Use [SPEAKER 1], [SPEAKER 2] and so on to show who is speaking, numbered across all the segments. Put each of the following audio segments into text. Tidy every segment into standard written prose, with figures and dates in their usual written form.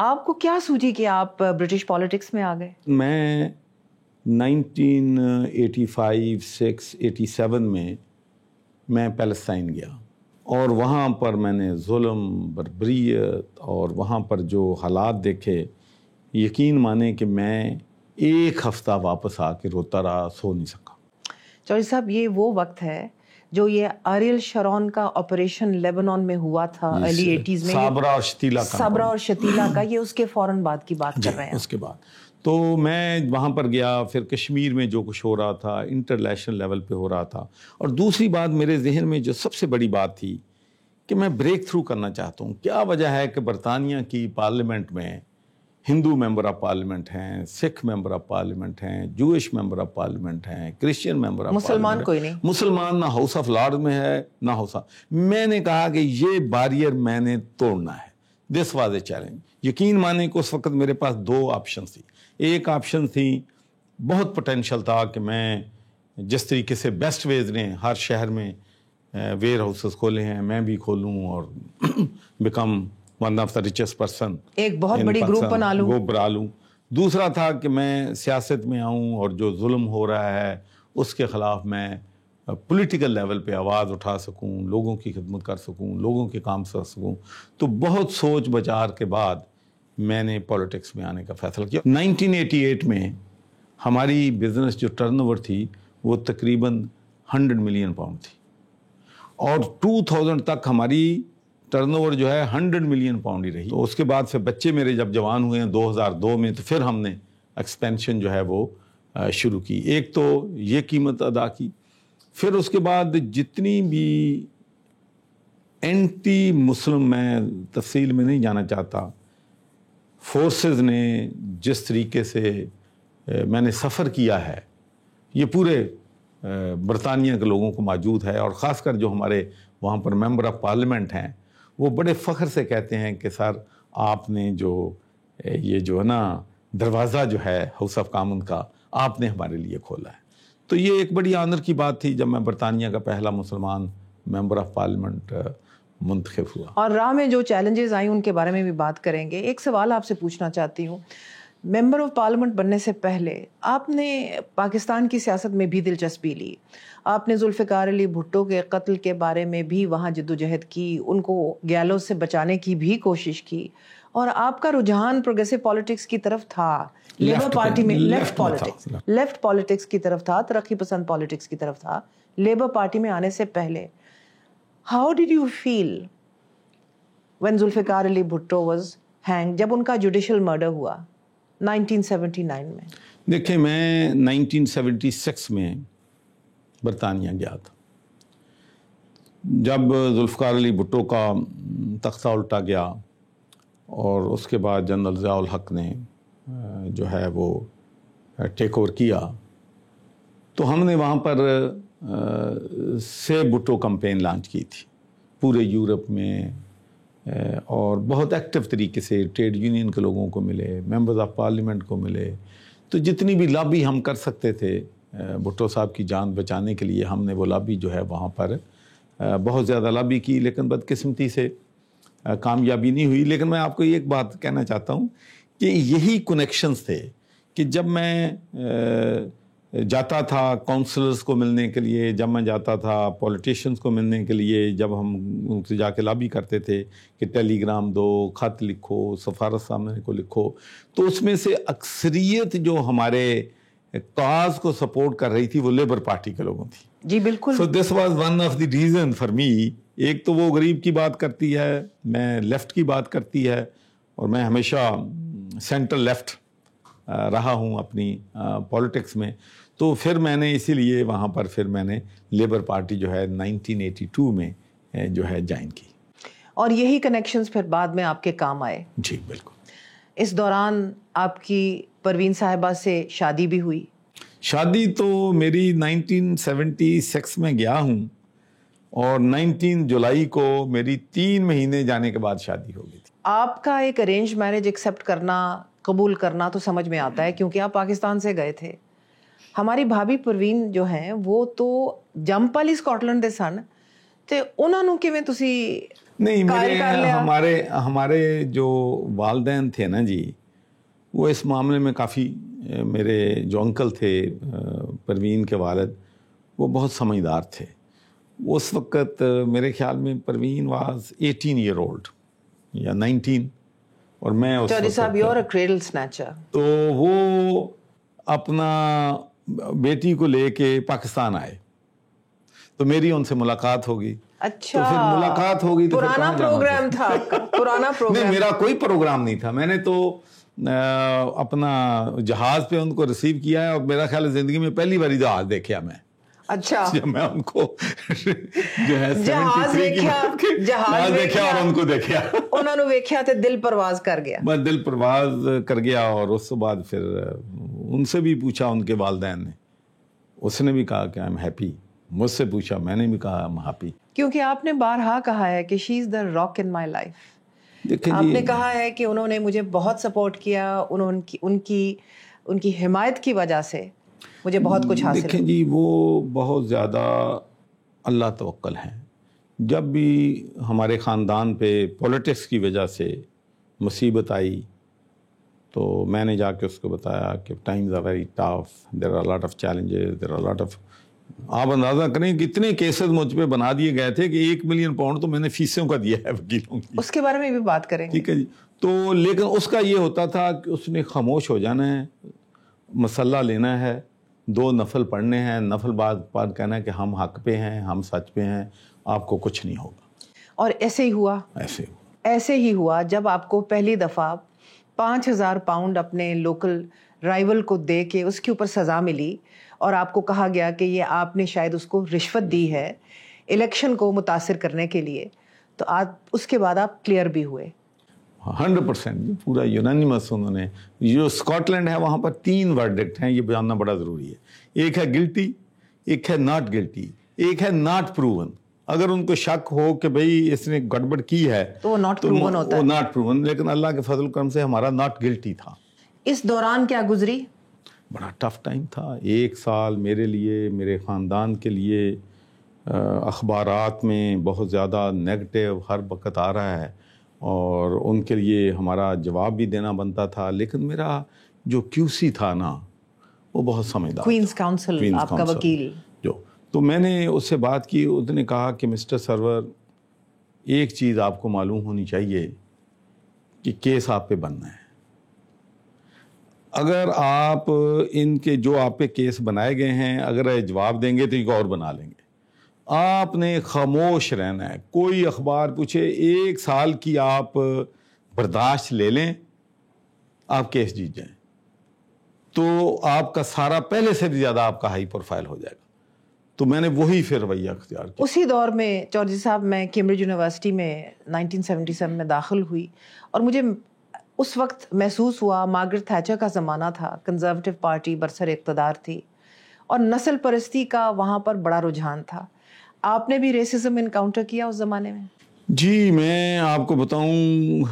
[SPEAKER 1] آپ کو کیا سوچی کہ آپ برٹش پالیٹکس میں آ گئے؟
[SPEAKER 2] میں 1985 6 87 میں پیلسٹائن گیا اور وہاں پر میں نے ظلم، بربریت اور وہاں پر جو حالات دیکھے، یقین مانیں کہ میں ایک ہفتہ واپس آ کے روتا رہا، سو نہیں سکا۔
[SPEAKER 1] چودھری صاحب، یہ وہ وقت ہے جو یہ آریل شرون کا آپریشن لیبنان میں ہوا تھا ارلی 80s میں،
[SPEAKER 2] صابرہ اور شتیلا کا،
[SPEAKER 1] یہ اس کے فوراً بعد کی بات کر رہے ہیں
[SPEAKER 2] اس کے بعد تو میں وہاں پر گیا، پھر کشمیر میں جو کچھ ہو رہا تھا انٹرنیشنل لیول پہ ہو رہا تھا، اور دوسری بات میرے ذہن میں جو سب سے بڑی بات تھی کہ میں بریک تھرو کرنا چاہتا ہوں۔ کیا وجہ ہے کہ برطانیہ کی پارلیمنٹ میں ہندو ممبر آف پارلیمنٹ ہیں، سکھ ممبر آف پارلیمنٹ ہیں، جوئش ممبر آف پارلیمنٹ ہیں، کرسچین ممبر آف
[SPEAKER 1] مسلمان کوئی نہیں،
[SPEAKER 2] مسلمان نہ ہاؤس آف لارڈ میں ہے نہ ہاؤس آف۔ میں نے کہا کہ یہ بیریئر میں نے توڑنا ہے۔ This was a challenge. یقین مانیں کہ اس وقت میرے پاس دو آپشن تھی۔ ایک آپشن تھی، بہت پوٹینشیل تھا کہ میں جس طریقے سے بیسٹ ویز نے ہر شہر میں ویئر ہاؤسز کھولے ہیں، میں بھی کھولوں اور become one of the richest person,
[SPEAKER 1] ایک بہت بڑی گروپ بنا
[SPEAKER 2] لوں۔ دوسرا تھا کہ میں سیاست میں آؤں اور جو ظلم ہو رہا ہے اس کے خلاف میں پولیٹیکل لیول پہ آواز اٹھا سکوں، لوگوں کی خدمت کر سکوں، لوگوں کے کام کر سکوں۔ تو بہت سوچ بچار کے بعد میں نے پولیٹکس میں آنے کا فیصلہ کیا۔ 1988 میں ہماری بزنس جو ٹرن اوور تھی وہ تقریباً 100 ملین پاؤنڈ تھی، اور 2000 تک ہماری ٹرن اوور جو ہے 100 ملین پاؤنڈ ہی رہی۔ تو اس کے بعد پھر بچے میرے جب جوان ہوئے ہیں 2002 میں، تو پھر ہم نے ایکسپینشن جو ہے وہ شروع کی۔ ایک تو یہ قیمت ادا کی، پھر اس کے بعد جتنی بھی اینٹی مسلم، میں تفصیل میں نہیں جانا چاہتا، فورسز نے جس طریقے سے میں نے سفر کیا ہے، یہ پورے برطانیہ کے لوگوں کو موجود ہے، اور خاص کر جو ہمارے وہاں پر ممبر آف پارلیمنٹ ہیں وہ بڑے فخر سے کہتے ہیں کہ سر آپ نے جو یہ جو ہے نا دروازہ جو ہے ہاؤس آف کامن کا آپ نے ہمارے لیے کھولا ہے۔ تو یہ ایک بڑی آنر کی بات تھی جب میں برطانیہ کا پہلا مسلمان ممبر آف پارلیمنٹ منتخب ہوا۔
[SPEAKER 1] اور راہ میں جو چیلنجز آئیں ان کے بارے میں بھی بات کریں گے۔ ایک سوال آپ سے پوچھنا چاہتی ہوں، ممبر آف پارلیمنٹ بننے سے پہلے آپ نے پاکستان کی سیاست میں بھی دلچسپی لی، آپ نے ذوالفقار علی بھٹو کے قتل کے بارے میں بھی وہاں جدوجہد کی، ان کو گیلوز سے بچانے کی بھی کوشش کی، اور آپ کا رجحان پروگریسو پالیٹکس کی طرف تھا، لیبر پارٹی میں لیفٹ پالیٹکس کی طرف تھا، ترقی پسند پالیٹکس کی طرف تھا لیبر پارٹی میں آنے سے پہلے۔ How did you feel when Zulfikar Ali Bhutto was hanged، جب ان کا جوڈیشل مرڈر ہوا 1979 میں؟
[SPEAKER 2] دیکھیں، میں 1976 میں برطانیہ گیا تھا جب ذوالفقار علی بھٹو کا تختہ الٹا گیا، اور اس کے بعد جنرل ضیاء الحق نے جو ہے وہ ٹیک اوور کیا، تو ہم نے وہاں پر سیو بھٹو کمپین لانچ کی تھی پورے یورپ میں، اور بہت ایکٹیو طریقے سے ٹریڈ یونین کے لوگوں کو ملے، ممبرز آف پارلیمنٹ کو ملے، تو جتنی بھی لابی ہم کر سکتے تھے بھٹو صاحب کی جان بچانے کے لیے، ہم نے وہ لابی جو ہے وہاں پر بہت زیادہ لابی کی، لیکن بدقسمتی سے کامیابی نہیں ہوئی۔ لیکن میں آپ کو ایک بات کہنا چاہتا ہوں کہ یہی کنیکشنز تھے کہ جب میں جاتا تھا کونسلرز کو ملنے کے لیے، جب میں جاتا تھا پولیٹیشنز کو ملنے کے لیے، جب ہم ان سے جا کے لابی کرتے تھے کہ ٹیلی گرام دو، خط لکھو، سفارت سامنے کو لکھو، تو اس میں سے اکثریت جو ہمارے کاز کو سپورٹ کر رہی تھی وہ لیبر پارٹی کے لوگوں تھی۔
[SPEAKER 1] جی بالکل۔
[SPEAKER 2] So this was one of the reason for me. ایک تو وہ غریب کی بات کرتی ہے، میں لیفٹ کی بات کرتی ہے، اور میں ہمیشہ سینٹر لیفٹ رہا ہوں اپنی پولیٹکس میں، تو پھر میں نے اسی لیے وہاں پر پھر میں نے لیبر پارٹی جو ہے 1982 میں جو ہے جوائن کی،
[SPEAKER 1] اور یہی کنیکشنز پھر بعد میں آپ کے کام آئے۔
[SPEAKER 2] جی بالکل۔
[SPEAKER 1] اس دوران آپ کی پروین صاحبہ سے شادی بھی ہوئی؟
[SPEAKER 2] شادی تو میری 1976 میں گیا ہوں، اور 19 جولائی کو میری 3 مہینے جانے کے بعد شادی ہو گئی تھی۔
[SPEAKER 1] آپ کا ایک ارینج میرج ایکسیپٹ کرنا، قبول کرنا تو سمجھ میں آتا ہے کیونکہ آپ پاکستان سے گئے تھے۔ ہماری بھابھی پروین جو ہیں وہ تو جمپل ہی سکاٹلینڈ دے سن، تے انہاں نوں کیویں تسی
[SPEAKER 2] نہیں ہمارے جو والدین تھے نا جی، وہ اس معاملے میں کافی، میرے جو انکل تھے پروین کے والد، وہ بہت سمجھدار تھے. اس وقت میرے خیال میں پروین واز 18 ایئر اولڈ یا 19، اور میں اس
[SPEAKER 1] چودھری صاحب یو آر اے کریڈل سنیچر.
[SPEAKER 2] تو وہ اپنا بیٹی کو لے کے پاکستان آئے، تو میری ان سے ملاقات ہوگی.
[SPEAKER 1] اچھا،
[SPEAKER 2] تو پھر ملاقات ہوگی تو
[SPEAKER 1] پرانا پروگرام تھا آپ کا؟ پرانا پروگرام؟
[SPEAKER 2] نہیں، میرا کوئی پروگرام نہیں تھا. میں نے تو اپنا جہاز پہ ان کو ریسیو کیا ہے، اور میرا خیال ہے زندگی میں پہلی باری جہاز دیکھا میں.
[SPEAKER 1] اچھا،
[SPEAKER 2] جب میں ان کو جو ہے
[SPEAKER 1] جہاز
[SPEAKER 2] دیکھا اور ان کو دیکھا،
[SPEAKER 1] انہوں نے دیکھا تے دل پرواز کر گیا.
[SPEAKER 2] بس دل پرواز کر گیا. اور اس کے بعد پھر ان سے بھی پوچھا، ان کے والدین نے، اس نے بھی کہا کہ آئی ایم ہیپی. مجھ سے پوچھا، میں نے بھی کہا آئی ایم ہیپی.
[SPEAKER 1] کیونکہ آپ نے بارہا کہا ہے کہ شی از دا راک ان مائی لائف.
[SPEAKER 2] دیکھیں
[SPEAKER 1] آپ نے کہا ہے کہ انہوں نے مجھے بہت سپورٹ کیا، ان کی حمایت کی وجہ سے مجھے بہت کچھ حاصل.
[SPEAKER 2] دیکھیں جی، وہ بہت زیادہ اللہ توکل ہیں. جب بھی ہمارے خاندان پہ پولیٹکس کی وجہ سے مصیبت آئی تو میں نے جا کے اس کو بتایا کہ times are very tough, there are lot of challenges, there are lot of. آپ اندازہ کریں کتنے کیسز مجھ پہ بنا دیے گئے تھے کہ 1 ملین پاؤنڈ تو میں نے فیسوں کا دیا ہے وکیلوں کی.
[SPEAKER 1] اس کے بارے میں بھی بات کریں گے.
[SPEAKER 2] ٹھیک ہے جی. تو لیکن اس کا یہ ہوتا تھا کہ اس نے خاموش ہو جانا ہے، مسلح لینا ہے، 2 نفل پڑھنے ہیں، نفل بعد کہنا ہے کہ ہم حق پہ ہیں، ہم سچ پہ ہیں، آپ کو کچھ نہیں ہوگا.
[SPEAKER 1] اور ایسے ہی ہوا. ایسے ہی ہوا جب آپ کو پہلی دفعہ 5,000 پاؤنڈ اپنے لوکل رائیول کو دے کے اس کے اوپر سزا ملی، اور آپ کو کہا گیا کہ یہ آپ نے شاید اس کو رشوت دی ہے الیکشن کو متاثر کرنے کے لیے. تو اس کے بعد آپ کلیئر بھی ہوئے.
[SPEAKER 2] 100% پورا یونانیمس. انہوں نے جو اسکاٹ لینڈ ہے وہاں پر 3 ورڈکٹ ہیں، یہ جاننا بڑا ضروری ہے. ایک ہے گلٹی، ایک ہے ناٹ گلٹی، ایک ہے ناٹ پروون. اگر ان کو شک ہو کہ بھئی اس نے گڑبڑ کی ہے
[SPEAKER 1] تو وہ ناٹ پروون ہوتا ہے.
[SPEAKER 2] وہ ناٹ پروون. لیکن اللہ کے فضل کرم سے ہمارا ناٹ گلٹی تھا.
[SPEAKER 1] اس دوران کیا گزری؟
[SPEAKER 2] بڑا ٹف ٹائم تھا. 1 سال میرے لیے، میرے خاندان کے لیے اخبارات میں بہت زیادہ نیگیٹو ہر وقت آ رہا ہے، اور ان کے لیے ہمارا جواب بھی دینا بنتا تھا. لیکن میرا جو QC تھا نا، وہ بہت سمجھدار.
[SPEAKER 1] کوئنز کاؤنسل آپ کا وکیل
[SPEAKER 2] جو، تو میں نے اس سے بات کی. اس نے کہا کہ مسٹر سرور، ایک چیز آپ کو معلوم ہونی چاہیے کہ کیس آپ پہ بننا ہے. اگر آپ ان کے جو آپ پہ کیس بنائے گئے ہیں اگر جواب دیں گے تو ایک اور بنا لیں گے. آپ نے خاموش رہنا ہے. کوئی اخبار پوچھے 1 سال کی آپ برداشت لے لیں، آپ کیس جیت جائیں تو آپ کا سارا پہلے سے بھی زیادہ آپ کا ہائی پروفائل ہو جائے گا. تو میں نے وہی پھر رویہ اختیار کیا.
[SPEAKER 1] اسی دور میں چودھری صاحب میں کیمبرج یونیورسٹی میں 1977 میں داخل ہوئی، اور مجھے اس وقت محسوس ہوا مارگریٹ تھیچر کا زمانہ تھا، کنزرویٹو پارٹی برسر اقتدار تھی، اور نسل پرستی کا وہاں پر بڑا رجحان تھا. آپ نے بھی ریسزم انکاؤنٹر کیا اس زمانے میں؟
[SPEAKER 2] جی، میں آپ کو بتاؤں،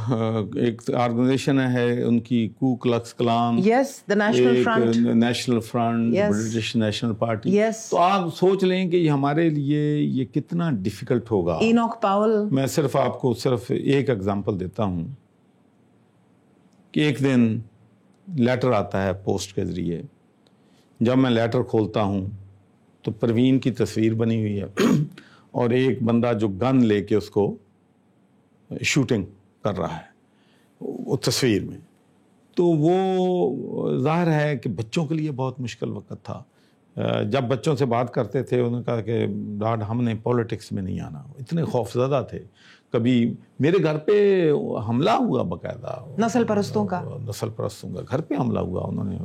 [SPEAKER 2] ایک آرگنائزیشن ہے ان کی، کو Klux Klan,
[SPEAKER 1] yes, the National Front,
[SPEAKER 2] National Front, British National Party. تو آپ سوچ لیں کہ ہمارے لیے یہ کتنا ڈیفیکلٹ ہوگا.
[SPEAKER 1] اینوک پاول.
[SPEAKER 2] میں صرف آپ کو ایک ایگزامپل دیتا ہوں کہ ایک دن لیٹر آتا ہے پوسٹ کے ذریعے. جب میں لیٹر کھولتا ہوں تو پروین کی تصویر بنی ہوئی ہے اور ایک بندہ جو گن لے کے اس کو شوٹنگ کر رہا ہے وہ تصویر میں. تو وہ ظاہر ہے کہ بچوں کے لیے بہت مشکل وقت تھا. جب بچوں سے بات کرتے تھے انہوں نے کہا کہ ڈاڈ ہم نے پولیٹکس میں نہیں آنا. اتنے خوفزدہ تھے. کبھی میرے گھر پہ حملہ ہوا باقاعدہ،
[SPEAKER 1] نسل پرستوں کا
[SPEAKER 2] گھر پہ حملہ ہوا. انہوں نے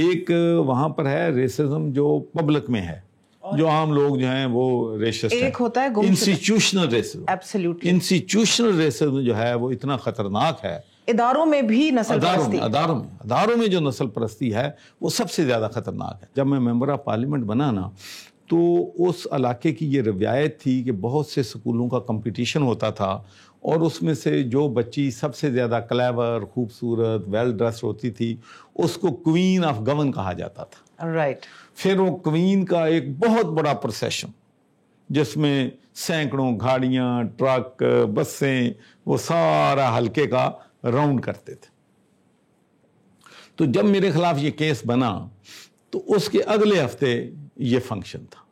[SPEAKER 2] ایک وہاں پر ہے ریسزم جو پبلک میں ہے، جو عام لوگ جو ہیں وہ ریسسٹ ہیں.
[SPEAKER 1] ایک ہوتا ہے
[SPEAKER 2] institutional racism.
[SPEAKER 1] Absolutely.
[SPEAKER 2] Institutional racism جو ہے وہ اتنا خطرناک ہے.
[SPEAKER 1] اداروں میں بھی نسل پرستی،
[SPEAKER 2] اداروں میں جو نسل پرستی ہے وہ سب سے زیادہ خطرناک ہے. جب میں ممبر آف پارلیمنٹ بنا نا تو اس علاقے کی یہ روایت تھی کہ بہت سے سکولوں کا کمپٹیشن ہوتا تھا، اور اس میں سے جو بچی سب سے زیادہ کلیور، خوبصورت، ویل ڈریس ہوتی تھی اس کو کوئین آف گون کہا جاتا تھا.
[SPEAKER 1] رائٹ.
[SPEAKER 2] پھر وہ کوئین کا ایک بہت بڑا پروسیشن جس میں سینکڑوں گاڑیاں، ٹرک، بسیں، وہ سارا حلقے کا راؤنڈ کرتے تھے. تو جب میرے خلاف یہ کیس بنا تو اس کے اگلے ہفتے یہ فنکشن تھا.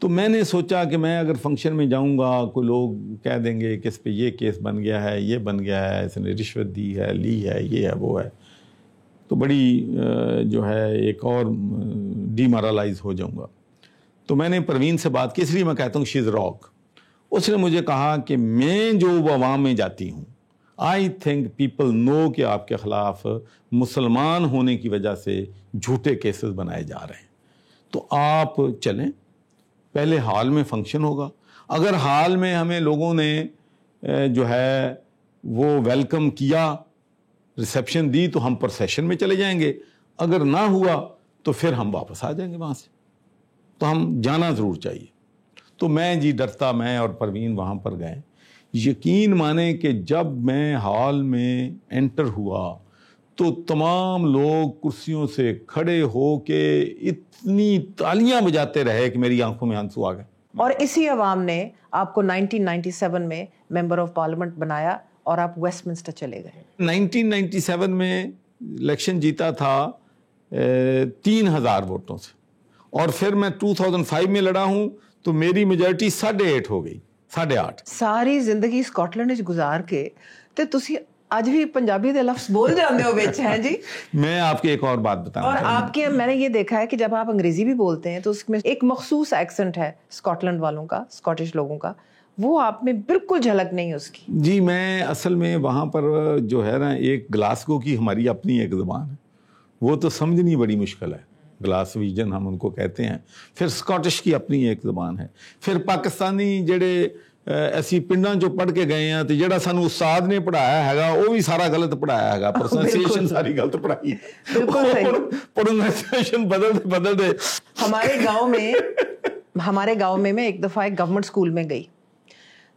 [SPEAKER 2] تو میں نے سوچا کہ میں اگر فنکشن میں جاؤں گا کوئی لوگ کہہ دیں گے کہ اس پہ یہ کیس بن گیا ہے، یہ بن گیا ہے، اس نے رشوت دی ہے، لی ہے، یہ ہے، وہ ہے، تو بڑی جو ہے ایک اور ڈیمورلائز ہو جاؤں گا. تو میں نے پروین سے بات کی، اس لیے میں کہتا ہوں شی از راک. اس نے مجھے کہا کہ میں جو عوام میں جاتی ہوں، آئی تھنک پیپل نو کہ آپ کے خلاف مسلمان ہونے کی وجہ سے جھوٹے کیسز بنائے جا رہے ہیں، تو آپ چلیں، پہلے ہال میں فنکشن ہوگا. اگر ہال میں ہمیں لوگوں نے جو ہے وہ ویلکم کیا، ریسیپشن دی، تو ہم پروسیشن میں چلے جائیں گے. اگر نہ ہوا تو پھر ہم واپس آ جائیں گے وہاں سے. تو ہم جانا ضرور چاہیے. تو میں ڈرتا، میں اور پروین وہاں پر گئے. یقین مانیں کہ جب میں ہال میں انٹر ہوا تو تمام لوگ کرسیوں سے کھڑے ہو کے اتنی تالیاں بجاتے رہے کہ میری آنکھوں میں آنسو آ گئے.
[SPEAKER 1] اور اسی عوام نے آپ کو 1997 میں ممبر آف پارلیمنٹ بنایا اور آپ ویسٹ منسٹر چلے گئے.
[SPEAKER 2] 1997 میں الیکشن جیتا تھا 3000 ووٹوں سے، اور پھر میں 2005 میں لڑا ہوں تو میری میجورٹی 8.5 ہو گئی، 8.5.
[SPEAKER 1] ساری زندگی اسکاٹلینڈ وچ گزار کے تے تسی اج بھی پنجابی دے لفظ بول جاندے ہو وچ ہیں جی.
[SPEAKER 2] میں آپ کی ایک اور بات بتاؤں.
[SPEAKER 1] اور آپ کے میں نے یہ دیکھا ہے کہ جب آپ انگریزی بھی بولتے ہیں تو اس میں ایک مخصوص ایکسنٹ ہے اسکاٹلینڈ والوں کا، اسکاٹش لوگوں کا، وہ آپ میں بالکل جھلک نہیں اس کی.
[SPEAKER 2] جی میں اصل میں وہاں پر جو ہے نا، ایک گلاسگو کی ہماری اپنی ایک زبان ہے، وہ تو سمجھنی بڑی مشکل ہے. گلاسویجن ہم ان کو کہتے ہیں. پھر اسکاٹش کی اپنی ایک زبان ہے. پھر پاکستانی جڑے ایسی پنڈاں جو پڑھ کے گئے ہیں تو جڑا سانو استاد نے پڑھایا ہے گا وہ بھی سارا غلط پڑھایا ہے گا، پروننسیشن ساری غلط پڑھائی ہے.
[SPEAKER 1] بالکل صحیح.
[SPEAKER 2] پروننسیشن بدل دے.
[SPEAKER 1] ہمارے گاؤں میں میں ایک دفعہ ایک گورنمنٹ اسکول میں گئی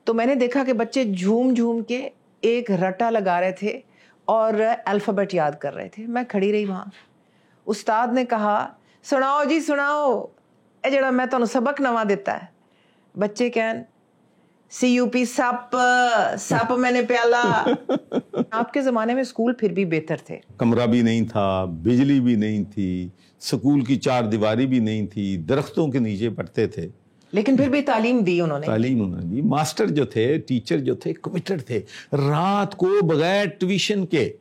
[SPEAKER 1] تو میں نے دیکھا کہ بچے جھوم جھوم کے ایک رٹا لگا رہے تھے اور الفابیٹ یاد کر رہے تھے. میں کھڑی رہی وہاں. استاد نے کہا سناؤ جی سناؤ، اے جڑا میں تانوں سبق نواں دیتا ہے. بچے کہن CUP سپ میں نے پیالہ. آپ کے زمانے میں اسکول پھر بھی بہتر تھے.
[SPEAKER 2] کمرہ بھی نہیں تھا، بجلی بھی نہیں تھی، اسکول کی 4 دیواری بھی نہیں تھی، درختوں کے نیچے پڑھتے تھے.
[SPEAKER 1] لیکن پھر بھی تعلیم دی انہوں نے.
[SPEAKER 2] تعلیم انہوں نے دی. ماسٹر جو تھے، ٹیچر جو تھے، کمیٹڈ تھے. رات کو بغیر ٹیوشن کے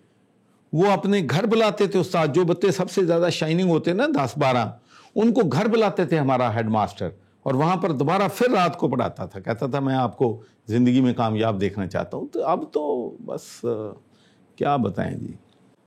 [SPEAKER 2] وہ اپنے گھر بلاتے تھے استاد. جو بچے سب سے زیادہ شائننگ ہوتے نا 10-12، ان کو گھر بلاتے تھے ہمارا ہیڈ ماسٹر، اور وہاں پر دوبارہ پھر رات کو پڑھاتا تھا. کہتا تھا میں آپ کو زندگی میں کامیاب دیکھنا چاہتا ہوں. تو اب تو بس کیا بتائیں جی.